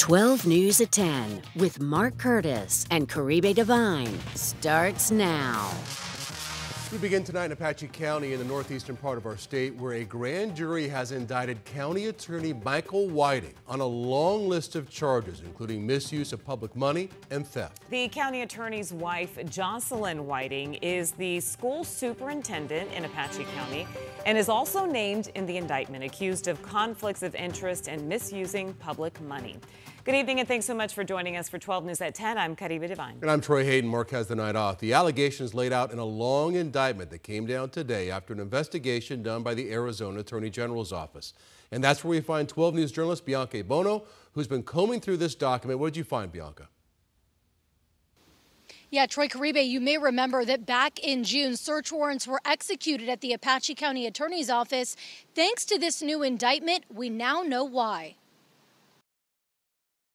12 News at 10 with Mark Curtis and Caribe Divine starts now. We begin tonight in Apache County in the northeastern part of our state, where a grand jury has indicted County Attorney Michael Whiting on a long list of charges, including misuse of public money and theft. The county attorney's wife, Jocelyn Whiting, is the school superintendent in Apache County and is also named in the indictment, accused of conflicts of interest and misusing public money. Good evening and thanks so much for joining us for 12 News at 10. I'm Caribe Divine. And I'm Troy Hayden. Mark has the night off. The allegations laid out in a long indictment that came down today after an investigation done by the Arizona Attorney General's office. And that's where we find 12 News journalist Bianca Bono, who's been combing through this document. What did you find, Bianca? Yeah, Troy, Caribe, you may remember that back in June, search warrants were executed at the Apache County Attorney's office. Thanks to this new indictment, we now know why.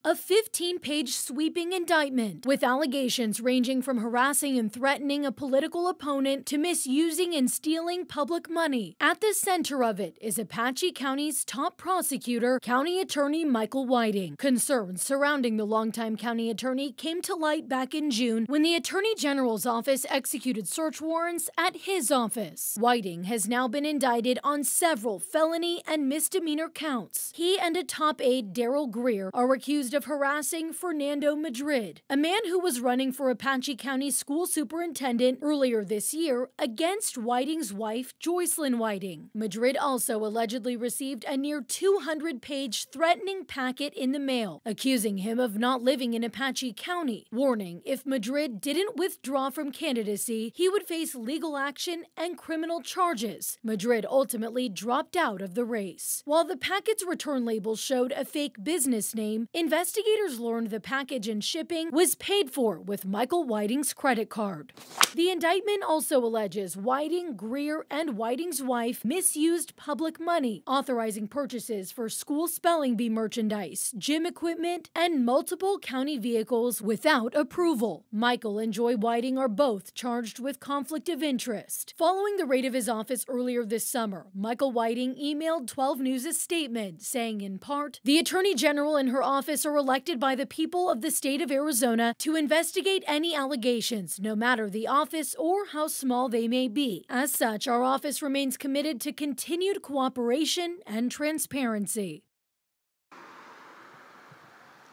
A 15-page sweeping indictment with allegations ranging from harassing and threatening a political opponent to misusing and stealing public money. At the center of it is Apache County's top prosecutor, County Attorney Michael Whiting. Concerns surrounding the longtime county attorney came to light back in June when the Attorney General's office executed search warrants at his office. Whiting has now been indicted on several felony and misdemeanor counts. He and a top aide, Daryl Greer, are accused of harassing Fernando Madrid, a man who was running for Apache County school superintendent earlier this year against Whiting's wife, Jocelyn Whiting. Madrid also allegedly received a near 200-page threatening packet in the mail, accusing him of not living in Apache County, warning if Madrid didn't withdraw from candidacy, he would face legal action and criminal charges. Madrid ultimately dropped out of the race. While the packet's return label showed a fake business name, investigators learned the package and shipping was paid for with Michael Whiting's credit card. The indictment also alleges Whiting, Greer, and Whiting's wife misused public money, authorizing purchases for school spelling bee merchandise, gym equipment, and multiple county vehicles without approval. Michael and Joy Whiting are both charged with conflict of interest. Following the raid of his office earlier this summer, Michael Whiting emailed 12 News a statement saying, in part, "The Attorney General and her office are elected by the people of the state of Arizona to investigate any allegations, no matter the office or how small they may be. As such, our office remains committed to continued cooperation and transparency."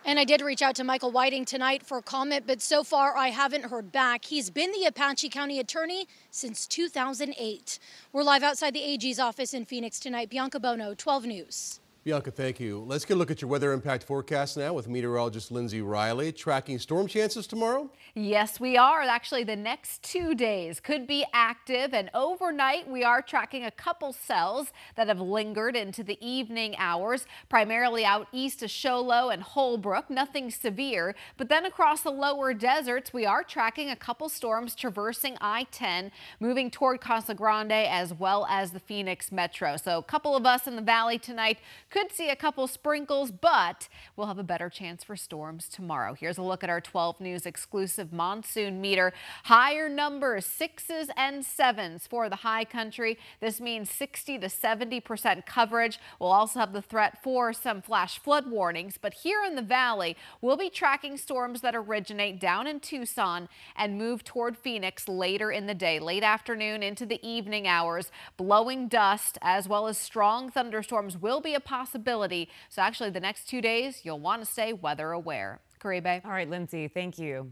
And I did reach out to Michael Whiting tonight for comment, but so far I haven't heard back. He's been the Apache County attorney since 2008. We're live outside the AG's office in Phoenix tonight. Bianca Bono, 12 News. Bianca, thank you. Let's get a look at your weather impact forecast now with meteorologist Lindsay Riley. Tracking storm chances tomorrow? Yes, we are. Actually, the next 2 days could be active, and overnight we are tracking a couple cells that have lingered into the evening hours, primarily out east of Show Low and Holbrook. Nothing severe, but then across the lower deserts we are tracking a couple storms traversing I-10, moving toward Casa Grande as well as the Phoenix Metro. So a couple of us in the valley tonight could see a couple sprinkles, but we'll have a better chance for storms tomorrow. Here's a look at our 12 News exclusive monsoon meter. Higher numbers, 6s and 7s for the high country. This means 60 to 70% coverage. We'll also have the threat for some flash flood warnings, but here in the valley, we'll be tracking storms that originate down in Tucson and move toward Phoenix later in the day, late afternoon into the evening hours. Blowing dust as well as strong thunderstorms will be a possibility. So actually the next 2 days, you'll want to stay weather aware. Caribe. All right, Lindsay, thank you.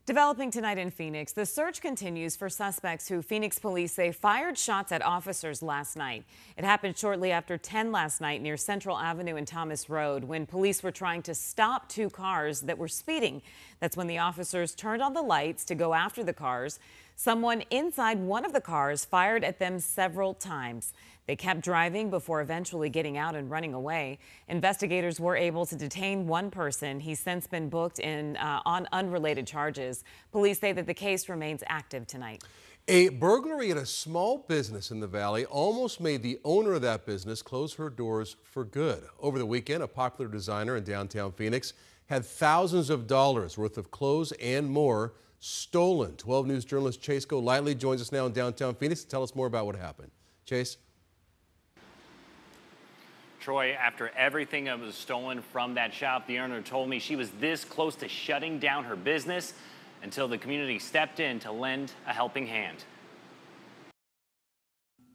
Developing tonight in Phoenix, the search continues for suspects who Phoenix police say fired shots at officers last night. It happened shortly after 10 last night near Central Avenue and Thomas Road when police were trying to stop two cars that were speeding. That's when the officers turned on the lights to go after the cars. Someone inside one of the cars fired at them several times. They kept driving before eventually getting out and running away. Investigators were able to detain one person. He's since been booked on unrelated charges. Police say that the case remains active tonight. A burglary at a small business in the valley almost made the owner of that business close her doors for good. Over the weekend, a popular designer in downtown Phoenix had thousands of dollars worth of clothes and more stolen. 12 News journalist Chase Golightly joins us now in downtown Phoenix to tell us more about what happened. Chase? Troy, after everything that was stolen from that shop, the owner told me she was this close to shutting down her business until the community stepped in to lend a helping hand.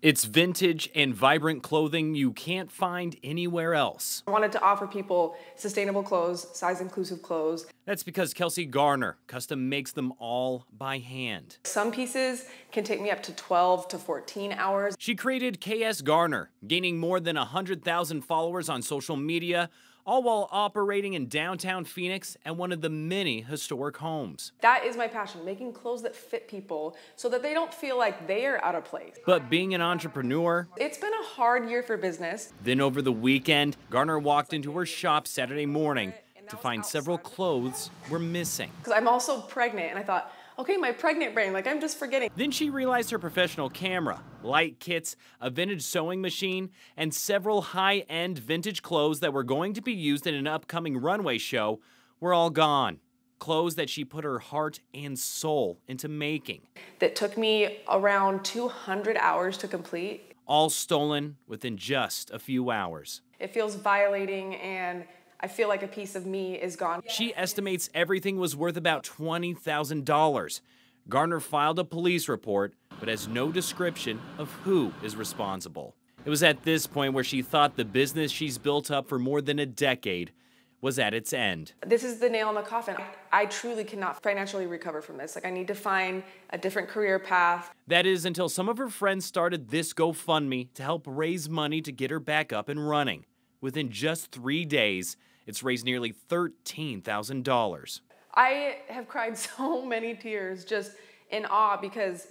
It's vintage and vibrant clothing you can't find anywhere else. I wanted to offer people sustainable clothes, size-inclusive clothes. That's because Kelsey Garner custom makes them all by hand. Some pieces can take me up to 12 to 14 hours. She created KS Garner, gaining more than 100,000 followers on social media, all while operating in downtown Phoenix at one of the many historic homes. That is my passion, making clothes that fit people so that they don't feel like they are out of place. But being an entrepreneur, it's been a hard year for business. Then over the weekend, Garner walked into her shop Saturday morning to find several clothes were missing. Because I'm also pregnant, and I thought, okay, my pregnant brain, like I'm just forgetting. Then she realized her professional camera, light kits, a vintage sewing machine, and several high-end vintage clothes that were going to be used in an upcoming runway show were all gone. Clothes that she put her heart and soul into making. That took me around 200 hours to complete. All stolen within just a few hours. It feels violating, and I feel like a piece of me is gone. She estimates everything was worth about $20,000. Garner filed a police report, but has no description of who is responsible. It was at this point where she thought the business she's built up for more than a decade was at its end. This is the nail in the coffin. I truly cannot financially recover from this. Like, I need to find a different career path. That is until some of her friends started this GoFundMe to help raise money to get her back up and running. Within just 3 days, it's raised nearly $13,000. I have cried so many tears just in awe because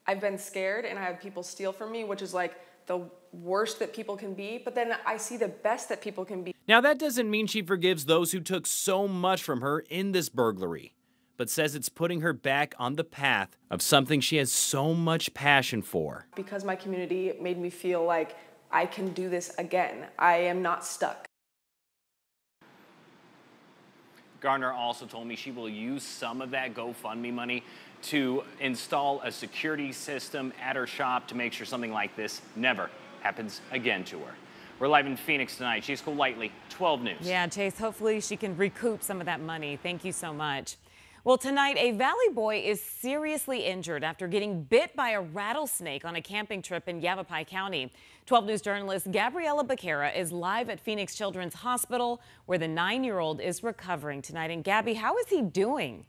I've been scared and I have people steal from me, which is like the worst that people can be, but then I see the best that people can be. Now that doesn't mean she forgives those who took so much from her in this burglary, but says it's putting her back on the path of something she has so much passion for. Because my community made me feel like I can do this again. I am not stuck. Garner also told me she will use some of that GoFundMe money to install a security system at her shop to make sure something like this never happens again to her. We're live in Phoenix tonight. She's Lightly, 12 News. Yeah, Chase, hopefully she can recoup some of that money. Thank you so much. Well, tonight, a Valley boy is seriously injured after getting bit by a rattlesnake on a camping trip in Yavapai County. 12 News journalist Gabriella Becerra is live at Phoenix Children's Hospital, where the 9-year-old is recovering tonight. And Gabby, how is he doing?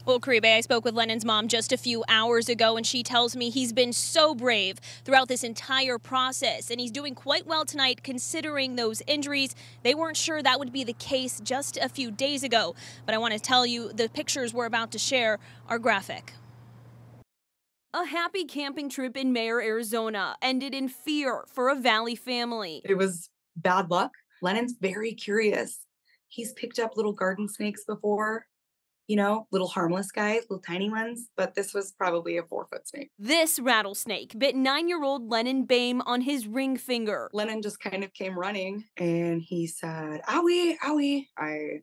Well, Caribe, I spoke with Lennon's mom just a few hours ago, and she tells me he's been so brave throughout this entire process, and he's doing quite well tonight considering those injuries. They weren't sure that would be the case just a few days ago, but I want to tell you the pictures we're about to share are graphic. A happy camping trip in Mayer, Arizona ended in fear for a Valley family. It was bad luck. Lennon's very curious. He's picked up little garden snakes before. You know, little harmless guys, little tiny ones, but this was probably a 4-foot snake. This rattlesnake bit 9-year-old Lennon Bame on his ring finger. Lennon just kind of came running and he said, owie, owie. I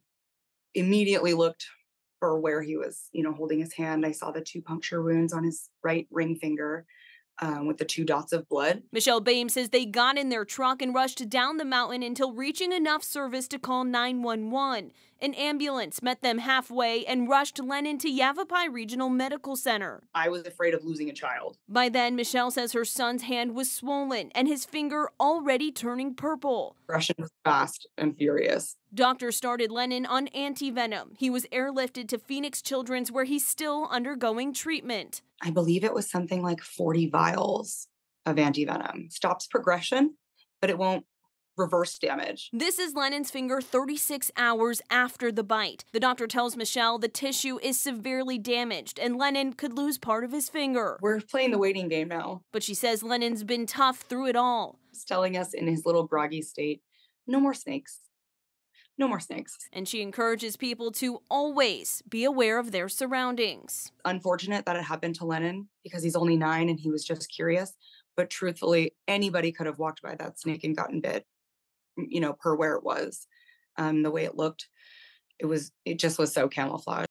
immediately looked for where he was, holding his hand. I saw the 2 puncture wounds on his right ring finger. With the 2 dots of blood. Michelle Bame says they got in their truck and rushed down the mountain until reaching enough service to call 911. An ambulance met them halfway and rushed Lennon to Yavapai Regional Medical Center. I was afraid of losing a child. By then, Michelle says her son's hand was swollen and his finger already turning purple. Russian was fast and furious. Doctors started Lennon on anti-venom. He was airlifted to Phoenix Children's, where he's still undergoing treatment. I believe it was something like 40 vials of anti-venom. Stops progression, but it won't reverse damage. This is Lennon's finger 36 hours after the bite. The doctor tells Michelle the tissue is severely damaged and Lennon could lose part of his finger. We're playing the waiting game now. But she says Lennon's been tough through it all. He's telling us in his little groggy state, no more snakes. No more snakes. And she encourages people to always be aware of their surroundings. Unfortunate that it happened to Lennon because he's only 9 and he was just curious. But truthfully, anybody could have walked by that snake and gotten bit, per where it was. The way it looked, it just was so camouflaged.